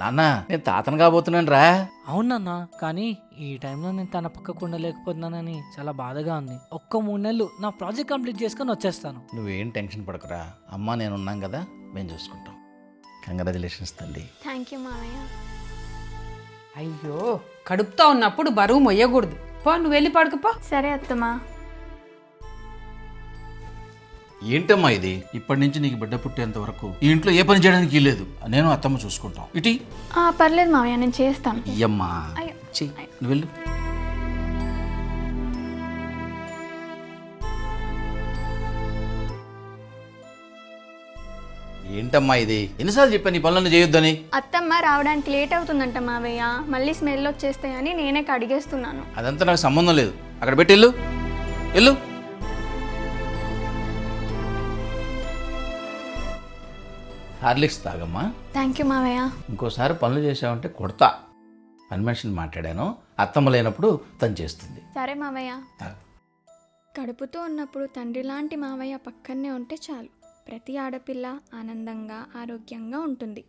నాన్న నేను తాతను కాబోతున్నాను రా. అవునన్నా, కానీ ఈ టైంలో నేను తన పక్కకు ఉండలేకపోతున్నానని చాలా బాధగా ఉంది. ఒక్క 3 నెలలు నా ప్రాజెక్ట్ కంప్లీట్ చేసుకొని వచ్చేస్తాను. నువ్వేం టెన్షన్ పడకురా, అమ్మ నేను ఉన్నాం కదా, మేము చూసుకుంటాం. కంగ్రాచులేషన్స్ తల్లి. థ్యాంక్ యూ మావయ్య. అయ్యో, కడుపుతో ఉన్నప్పుడు బరువు మొయ్యకూడదు. పో, నువ్వు వెళ్ళి పడుకుపో. సరే అత్తమ్మా. ఏంటమ్మా ఇది? ఇప్పటి నుంచి నీకు బిడ్డ పుట్టేంత వరకు ఈ ఇంట్లో ఏ పని చేయడానికి లేదు. నేను అత్తమ్మ చూసుకుంటాం. ఇటీ పర్లేదు మావయ్య, నేను చేస్తాను. ఇయ్యమ్మా, అయ్యో. చెయ్యి, నువ్వు వెళ్ళు. ఏంటమ్మా ఇది? ఎన్నిసార్లు చెప్పాను నీ పనులను చేయొద్దని? అత్తమ్మ రావడానికి లేట్ అవుతుందంట మావయ్య. మళ్ళీ స్మెల్ వచ్చేస్తాయని నేనే కడిగేస్తున్నాను. అదంతా నాకు సంబంధం లేదు. అక్కడ పెట్టి వెళ్ళు, వెళ్ళు. హార్లిక్స్ తాగమ్మా. థ్యాంక్ యూ మావయ్య. ఇంకోసారి పనులు చేసావంటే కొడతా. పని మనిషిని మాట్లాడాను, అత్తమ్మ లేనప్పుడు తను చేస్తుంది. సరే మావయ్య. తాగు. కడుపుతో ఉన్నప్పుడు తండ్రి లాంటి మావయ్య పక్కనే ఉంటే చాలు. ప్రతి ఆడపిల్ల ఆనందంగా ఆరోగ్యంగా ఉంటుంది.